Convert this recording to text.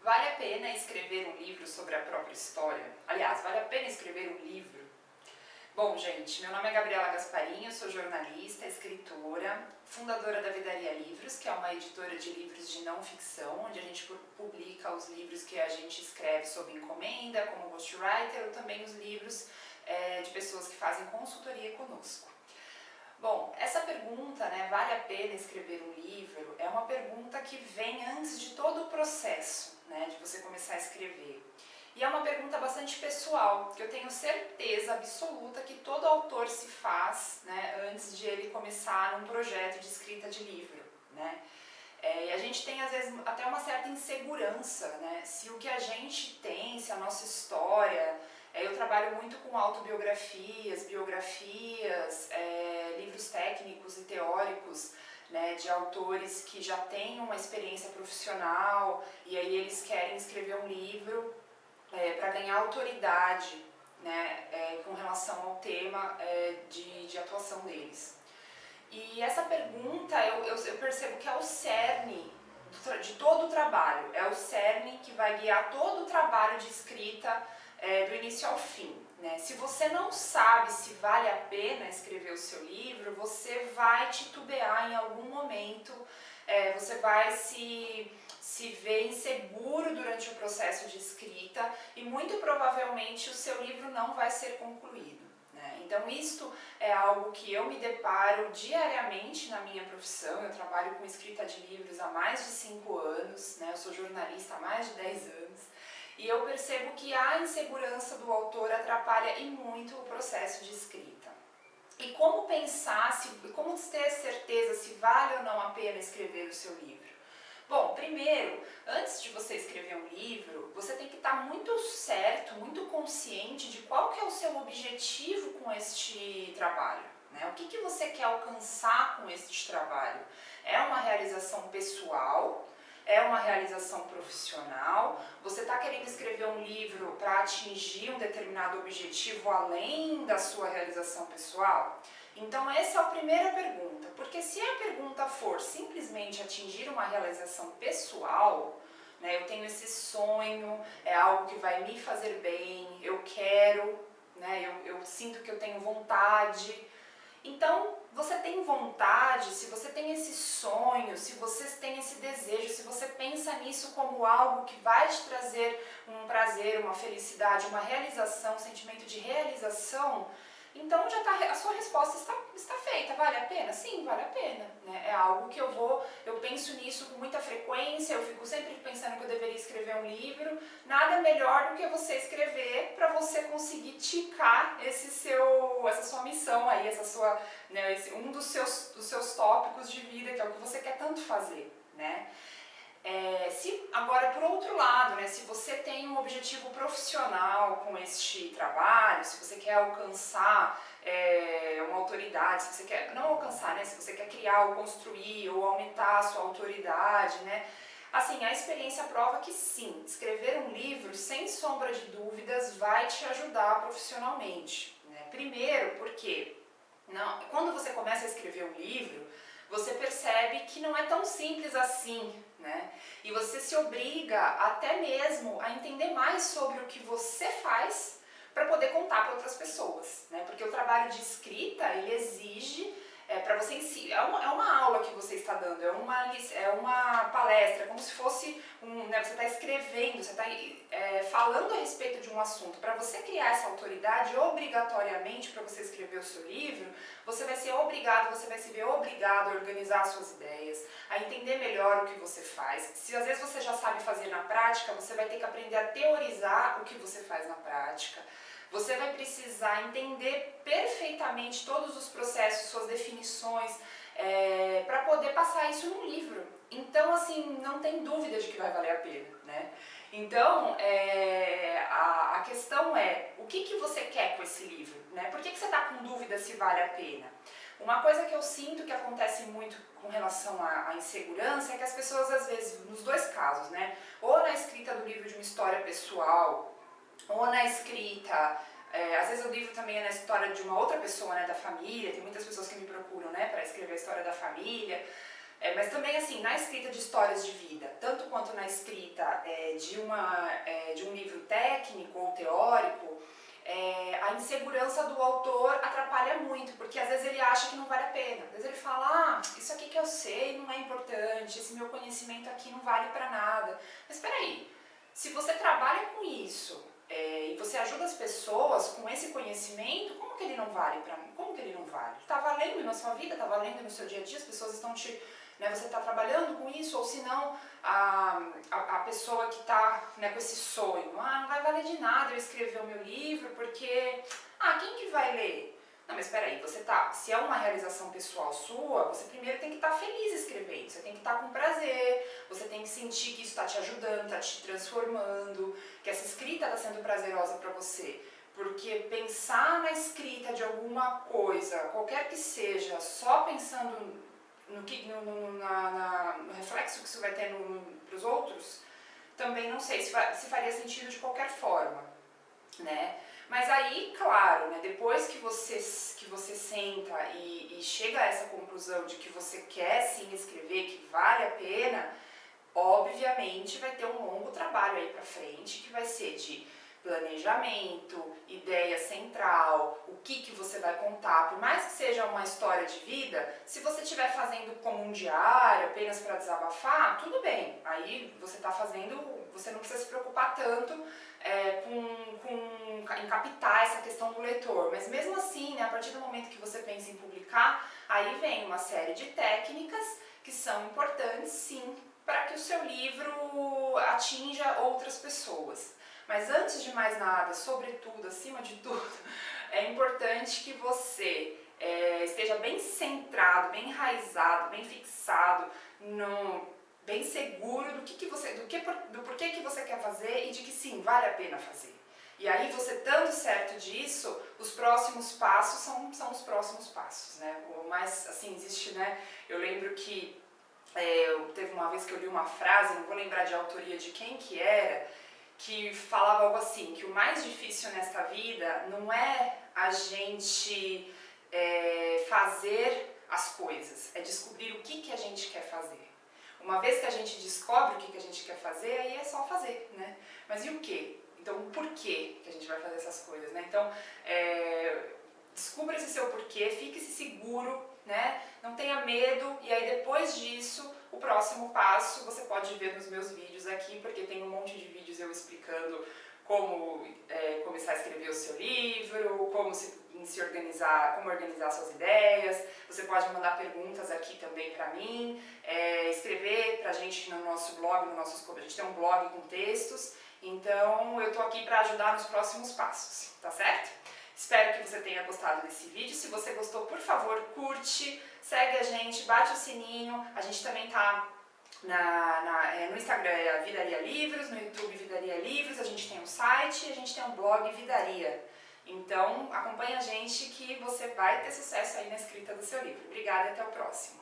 Vale a pena escrever um livro sobre a própria história? Aliás, vale a pena escrever um livro? Bom, gente, meu nome é Gabriela Gasparinho, eu sou jornalista, escritora, fundadora da Vidaria Livros, que é uma editora de livros de não ficção, onde a gente publica os livros que a gente escreve sob encomenda, como ghostwriter, ou também os livros de pessoas que fazem consultoria conosco. Bom, essa pergunta, vale a pena escrever um livro, é uma pergunta que vem antes de todo o processo, de você começar a escrever. E é uma pergunta bastante pessoal, que eu tenho certeza absoluta que todo autor se faz, antes de ele começar um projeto de escrita de livro, e a gente tem, às vezes, até uma certa insegurança, se o que a gente tem, se a nossa história... Eu trabalho muito com autobiografias, biografias, livros técnicos e teóricos, de autores que já têm uma experiência profissional e aí eles querem escrever um livro para ganhar autoridade, com relação ao tema de atuação deles. E essa pergunta eu percebo que é o cerne de todo o trabalho, é o cerne que vai guiar todo o trabalho de escrita do início ao fim. Se você não sabe se vale a pena escrever o seu livro, você vai titubear em algum momento, você vai se ver inseguro durante o processo de escrita e muito provavelmente o seu livro não vai ser concluído. Então isto é algo que eu me deparo diariamente na minha profissão. Eu trabalho com escrita de livros há mais de 5 anos, eu sou jornalista há mais de 10 anos. E eu percebo que a insegurança do autor atrapalha e muito o processo de escrita. E como pensar, como ter certeza se vale ou não a pena escrever o seu livro? Bom, primeiro, antes de você escrever um livro, você tem que estar muito certo, muito consciente de qual que é o seu objetivo com este trabalho. O que você quer alcançar com este trabalho? É uma realização pessoal? É uma realização profissional? Você está querendo escrever um livro para atingir um determinado objetivo além da sua realização pessoal? Então essa é a primeira pergunta, porque se a pergunta for simplesmente atingir uma realização pessoal, eu tenho esse sonho, é algo que vai me fazer bem, eu quero, eu sinto que eu tenho vontade. Então, você tem vontade, se você tem esse sonho, se você tem esse desejo, se você pensa nisso como algo que vai te trazer um prazer, uma felicidade, uma realização, um sentimento de realização, então a sua resposta está feita. Vale a pena? Sim, vale a pena. É algo que eu penso nisso com muita frequência, eu fico sempre pensando que eu deveria escrever um livro. Nada melhor do que você escrever para você conseguir ticar essa sua missão aí, um dos seus tópicos de vida, que é o que você quer tanto fazer, Agora, por outro lado, se você tem um objetivo profissional com este trabalho, se você quer alcançar uma autoridade, se você quer, não alcançar, se você quer criar ou construir ou aumentar a sua autoridade, assim, a experiência prova que sim, escrever um livro, sem sombra de dúvidas, vai te ajudar profissionalmente. Primeiro, porque quando você começa a escrever um livro, você percebe que não é tão simples assim, E você se obriga até mesmo a entender mais sobre o que você faz para poder contar para outras pessoas, Porque o trabalho de escrita, ele exige, para você é uma aula que você está dando, é uma palestra, é como se fosse você está escrevendo, você está falando a respeito de um assunto. Para você criar essa autoridade, obrigatoriamente, para você escrever o seu livro, você vai se ver obrigado a organizar suas ideias, a entender melhor o que você faz. Se às vezes você já sabe fazer na prática, você vai ter que aprender a teorizar o que você faz na prática. Você vai precisar entender perfeitamente todos os processos, suas definições, para poder passar isso num livro. Então, assim, não tem dúvida de que vai valer a pena, Então, a questão é, o que você quer com esse livro, Por que você está com dúvida se vale a pena? Uma coisa que eu sinto que acontece muito com relação à insegurança é que as pessoas, às vezes, nos dois casos, ou na escrita do livro de uma história pessoal, ou na escrita, às vezes o livro também é na história de uma outra pessoa, da família. Tem muitas pessoas que me procuram, para escrever a história da família. Mas também, assim, na escrita de histórias de vida, tanto quanto na escrita de um livro técnico ou teórico, a insegurança do autor atrapalha muito, porque às vezes ele acha que não vale a pena. Às vezes ele fala, isso aqui que eu sei não é importante, esse meu conhecimento aqui não vale para nada. Mas espera aí, se você trabalha com isso e você ajuda as pessoas com esse conhecimento, como que ele não vale para mim? Como que ele não vale? Está valendo na sua vida, está valendo no seu dia a dia, as pessoas estão você está trabalhando com isso, ou se não, a pessoa que está com esse sonho, não vai valer de nada eu escrever o meu livro, porque, quem que vai ler? Não, mas espera aí, se é uma realização pessoal sua, você primeiro tem que estar feliz escrevendo, você tem que estar com prazer, você tem que sentir que isso está te ajudando, está te transformando, que essa escrita está sendo prazerosa para você. Porque pensar na escrita de alguma coisa, qualquer que seja, só pensando no reflexo que isso vai ter para os outros, também não sei se faria sentido de qualquer forma, né? Mas aí, claro, né, depois que você senta e chega a essa conclusão de que você quer sim escrever, que vale a pena, obviamente vai ter um longo trabalho aí pra frente, que vai ser de planejamento, ideia central, o que você vai contar. Por mais que seja uma história de vida, se você estiver fazendo como um diário, apenas para desabafar, tudo bem. Aí você está fazendo, você não precisa se preocupar tanto em captar essa questão do leitor. Mas mesmo assim, né, a partir do momento que você pensa em publicar, aí vem uma série de técnicas que são importantes, sim, para que o seu livro atinja outras pessoas. Mas antes de mais nada, sobretudo, acima de tudo, é importante que você esteja bem centrado, bem enraizado, bem fixado, bem seguro do porquê que você quer fazer e de que sim, vale a pena fazer. E aí, você estando certo disso, os próximos passos são os próximos passos, né? Mas, assim, existe, né? Eu lembro que teve uma vez que eu li uma frase, não vou lembrar de autoria de quem que era, que falava algo assim, que o mais difícil nesta vida não é a gente fazer as coisas, é descobrir o que a gente quer fazer. Uma vez que a gente descobre o que a gente quer fazer, aí é só fazer, né? Mas e o quê? Então, o porquê que a gente vai fazer essas coisas, né? Então, descubra esse seu porquê, fique-se seguro, né? Não tenha medo, e aí depois disso, o próximo passo você pode ver nos meus vídeos aqui, porque tem um monte de vídeos eu explicando como começar a escrever o seu livro, como organizar, como organizar suas ideias. Você pode mandar perguntas aqui também para mim, escrever pra gente no nosso blog, a gente tem um blog com textos, então eu tô aqui para ajudar nos próximos passos, tá certo? Espero que você tenha gostado desse vídeo. Se você gostou, por favor, curte, segue a gente, bate o sininho. A gente também tá no Instagram Vidaria Livros, no YouTube Vidaria Livros, a gente tem um site e a gente tem um blog Vidaria. Então, acompanha a gente que você vai ter sucesso aí na escrita do seu livro. Obrigada e até o próximo.